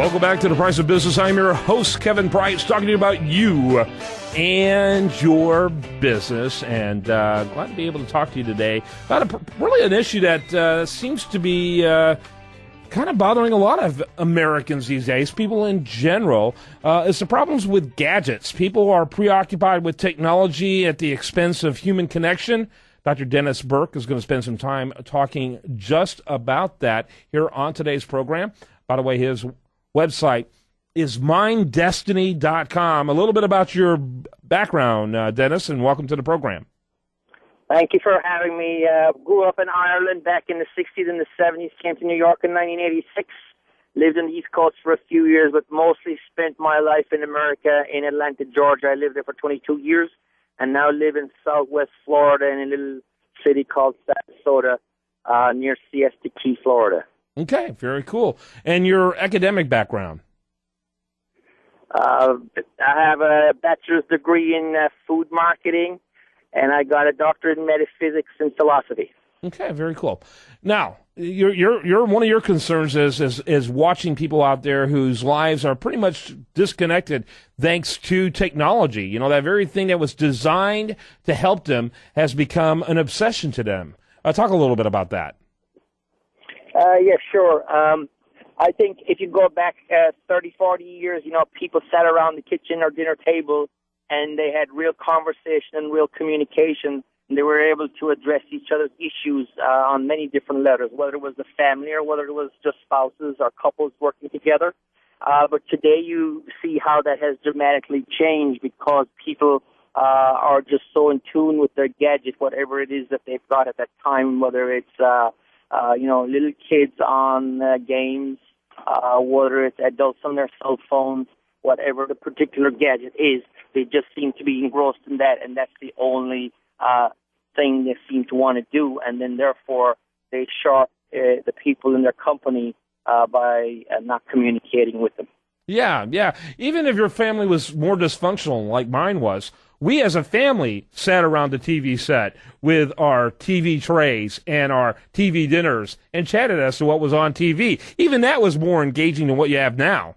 Welcome back to The Price of Business. I'm your host, Kevin Price, talking to you about you and your business. And glad to be able to talk to you today about really an issue that seems to be kind of bothering a lot of Americans these days, people in general. It's the problems with gadgets. People are preoccupied with technology at the expense of human connection. Dr. Dennis Burke is going to spend some time talking just about that here on today's program. By the way, his website is minddestiny.com. A little bit about your background, Dennis, and welcome to the program. Thank you for having me. Grew up in Ireland back in the 60s and the 70s, came to New York in 1986, lived on the East Coast for a few years, but mostly spent my life in America, in Atlanta, Georgia. I lived there for 22 years, and now live in southwest Florida in a little city called Sarasota, near Siesta Key, Florida. Okay, very cool. And your academic background? I have a bachelor's degree in food marketing, and I got a doctorate in metaphysics and philosophy. Okay, very cool. Now, you're one of your concerns is watching people out there whose lives are pretty much disconnected thanks to technology. You know, that very thing that was designed to help them has become an obsession to them. Talk a little bit about that. Yeah, sure. I think if you go back 30, 40 years, you know, people sat around the kitchen or dinner table and they had real conversation and real communication, and they were able to address each other's issues on many different levels, whether it was the family or whether it was just spouses or couples working together. But today you see how that has dramatically changed because people are just so in tune with their gadget, whatever it is that they've got at that time, whether it's little kids on games, whether it's adults on their cell phones, whatever the particular gadget is, they just seem to be engrossed in that, and that's the only thing they seem to want to do, and then therefore they short the people in their company by not communicating with them. Yeah. Even if your family was more dysfunctional like mine was, we as a family sat around the TV set with our TV trays and our TV dinners and chatted as to what was on TV. Even that was more engaging than what you have now.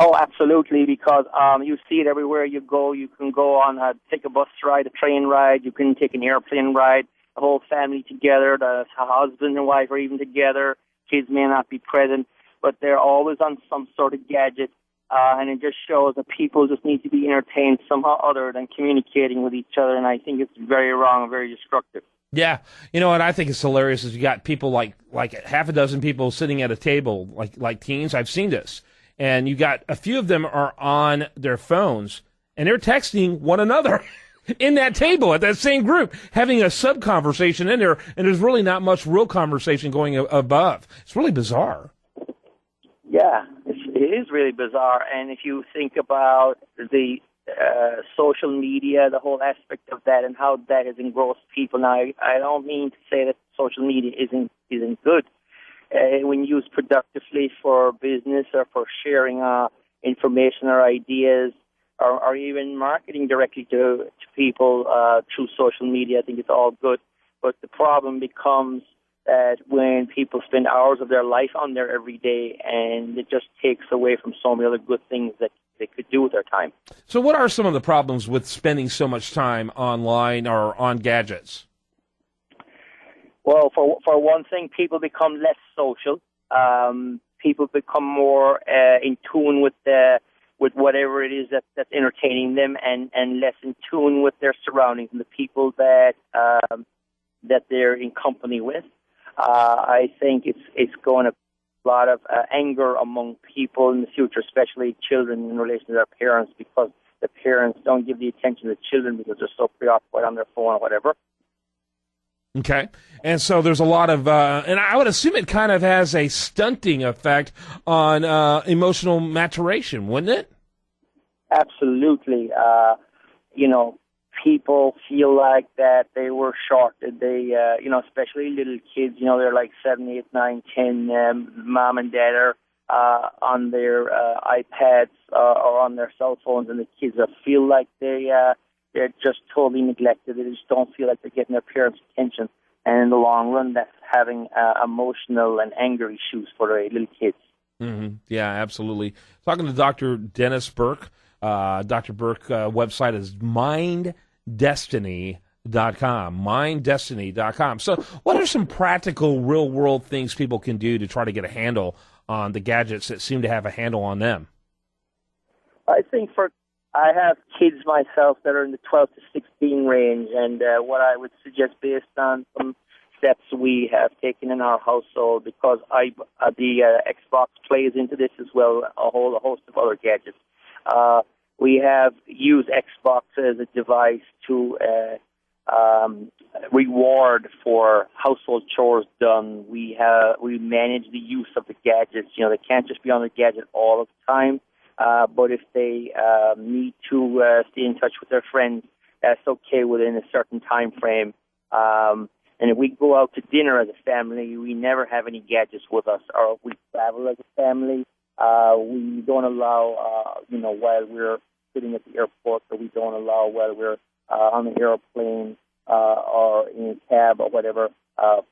Oh, absolutely, because you see it everywhere you go. You can go on, take a bus ride, a train ride. You can take an airplane ride, the whole family together, the husband and wife are even together. Kids may not be present, but they're always on some sort of gadget. And it just shows that people just need to be entertained somehow other than communicating with each other. And I think it's very wrong and very destructive. Yeah. You know what I think is hilarious is you got people like half a dozen people sitting at a table, like teens. I've seen this. And you got a few of them are on their phones and they're texting one another in that table at that same group, having a sub conversation in there. And there's really not much real conversation going above. It's really bizarre. Yeah, it is really bizarre. And if you think about the social media, the whole aspect of that and how that has engrossed people. Now, I don't mean to say that social media isn't good. When used productively for business or for sharing information or ideas or even marketing directly to people through social media, I think it's all good. But the problem becomes that when people spend hours of their life on there every day, and it just takes away from so many other good things that they could do with their time. So what are some of the problems with spending so much time online or on gadgets? Well, for one thing, people become less social. People become more in tune with whatever it is that's entertaining them, and less in tune with their surroundings and the people that they're in company with. I think it's going to a lot of anger among people in the future, especially children in relation to their parents, because the parents don't give the attention to the children because they're so preoccupied on their phone or whatever. Okay. And so there's a lot of, and I would assume it kind of has a stunting effect on emotional maturation, wouldn't it? Absolutely. People feel like that they were shorted. They, especially little kids, they're like 7, 8, 9, 10, mom and dad are on their iPads or on their cell phones, and the kids feel like they're just totally neglected. They just don't feel like they're getting their parents' attention. And in the long run, that's having emotional and anger issues for the little kids. Yeah, absolutely. Talking to Dr. Dennis Burke. Dr. Burke website is minddestiny.com. Minddestiny.com. So what are some practical, real-world things people can do to try to get a handle on the gadgets that seem to have a handle on them? I think I have kids myself that are in the 12 to 16 range, and what I would suggest based on some steps we have taken in our household, because the Xbox plays into this as well, a whole host of other gadgets. We have used Xbox as a device to reward for household chores done. We manage the use of the gadgets. You know, they can't just be on the gadget all of the time. But if they need to stay in touch with their friends, that's okay within a certain time frame. And if we go out to dinner as a family, we never have any gadgets with us. Or if we travel as a family, we don't allow, while we're sitting at the airport, or we don't allow while we're on the airplane or in a cab or whatever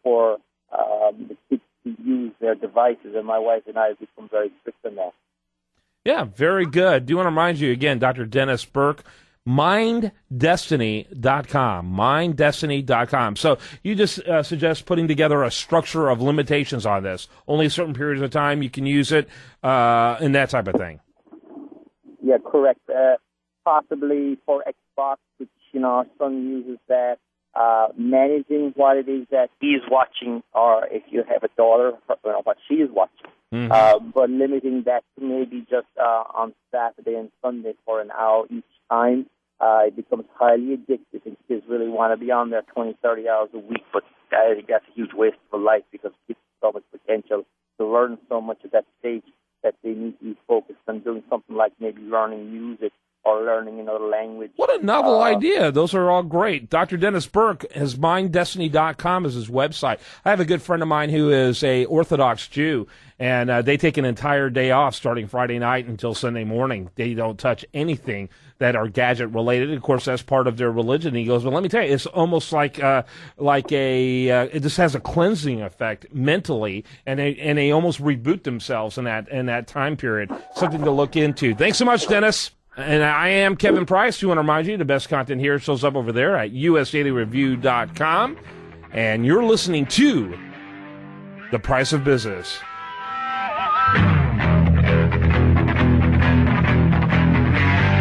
for the kids to use their devices. And my wife and I have become very strict on that. Yeah, very good. Do want to remind you again, Dr. Dennis Burke, minddestiny.com, minddestiny.com. So you just suggest putting together a structure of limitations on this. Only certain periods of time you can use it, and that type of thing. Yeah, correct. Possibly for Xbox, which, our son uses that, managing what it is that he's watching, or if you have a daughter, what she is watching. But limiting that to maybe just on Saturday and Sunday for an hour each time. It becomes highly addictive, and kids really want to be on there 20, 30 hours a week, but I think that's a huge waste of a life, because kids have so much potential to learn so much at that stage that they need to be focused on doing something like maybe learning music or learning another language. What a novel idea. Those are all great. Dr. Dennis Burke, his minddestiny.com is his website. I have a good friend of mine who is a Orthodox Jew, and they take an entire day off starting Friday night until Sunday morning. They don't touch anything that are gadget-related. Of course, that's part of their religion. And he goes, well, let me tell you, it's almost like it just has a cleansing effect mentally, and they almost reboot themselves in that time period. Something to look into. Thanks so much, Dennis. And I am Kevin Price. Do want to remind you the best content here shows up over there at usdailyreview.com. And you're listening to The Price of Business.